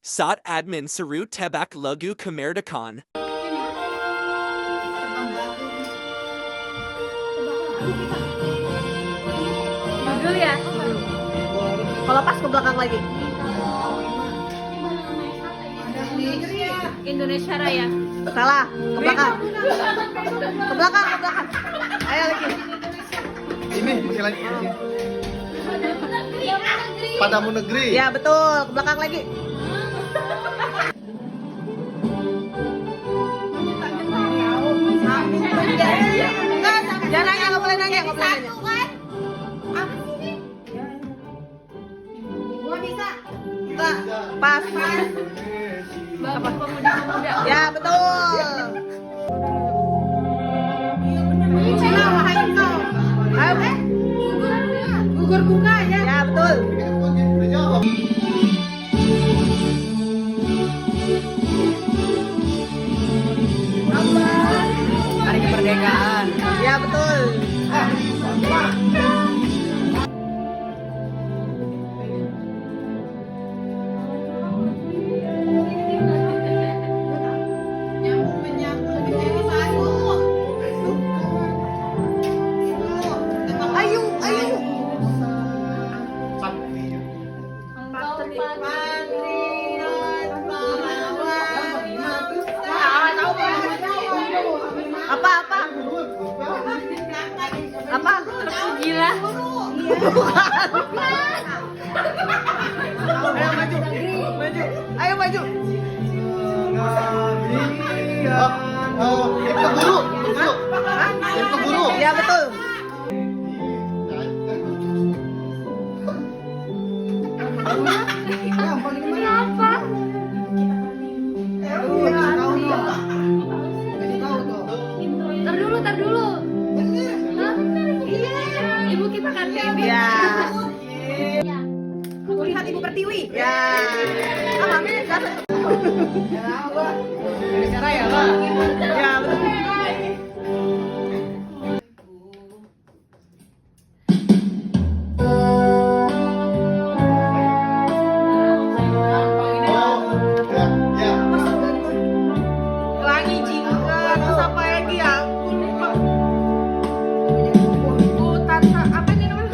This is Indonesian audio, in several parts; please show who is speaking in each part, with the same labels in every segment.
Speaker 1: Saat admin seru tebak lagu kemerdekaan.
Speaker 2: Dulu ya. Kalau pas ke belakang lagi. Indonesia Raya. Salah, ke belakang. Ke belakang, ke belakang. Ayo lagi.
Speaker 3: Ini masih lagi. Padamu negeri.
Speaker 2: Ya betul, ke belakang lagi. Enggak, jangan nanya, nggak boleh nanya, nggak boleh nanya. Enggak, pas.
Speaker 4: Bapak pemuda-pemuda.
Speaker 2: Ya betul. Ayo,
Speaker 4: Gugur bunga ya.
Speaker 2: ya betul.
Speaker 3: Udah jawab.
Speaker 2: Hari kemerdekaan. Ya betul. Ayo, ayo. Apa? Apa?
Speaker 4: Gila.
Speaker 2: Ayo maju, maju. Ayo maju.
Speaker 3: Kita guru. Kita guru.
Speaker 2: Ya betul.
Speaker 4: Kenapa? Tar dulu. Hah? Ibu kita Kartini.
Speaker 2: Ya.
Speaker 4: Ya.
Speaker 2: Aku lihat Ibu Pertiwi. Ya. Ah, ambil satu. Ini cara ya, Pak. Ya, betul. Lagi jingga terus apa lagi ya? Aku lupa. Oh, tante apa nih namanya?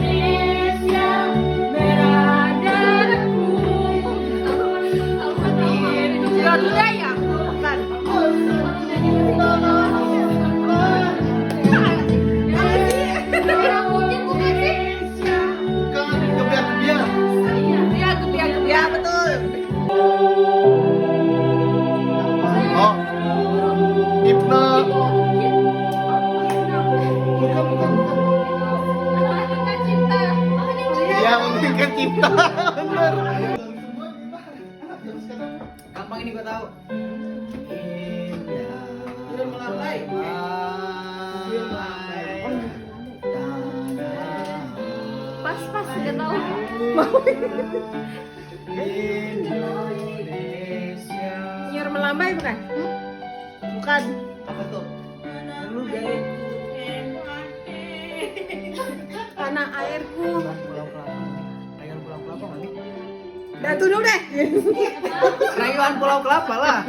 Speaker 4: Indonesia merah darahku.
Speaker 2: Garuda ya? Bukan.
Speaker 4: Merah putih bukan sih?
Speaker 2: Ya, ya betul.
Speaker 3: Hipno.
Speaker 4: Bukan cinta.
Speaker 3: Ya, menginginkan cipta. Benar.
Speaker 2: Gampang ini gua tahu. Sudah melambai.
Speaker 4: Pas nggak tahu.
Speaker 2: Nyur melambai bukan? Bukan.
Speaker 3: Apa tuh?
Speaker 2: Tanah airku.
Speaker 3: Rayuan Pulau Kelapa nggak nih?
Speaker 2: Dah tuh deh.
Speaker 3: Rayuan Pulau Kelapa lah.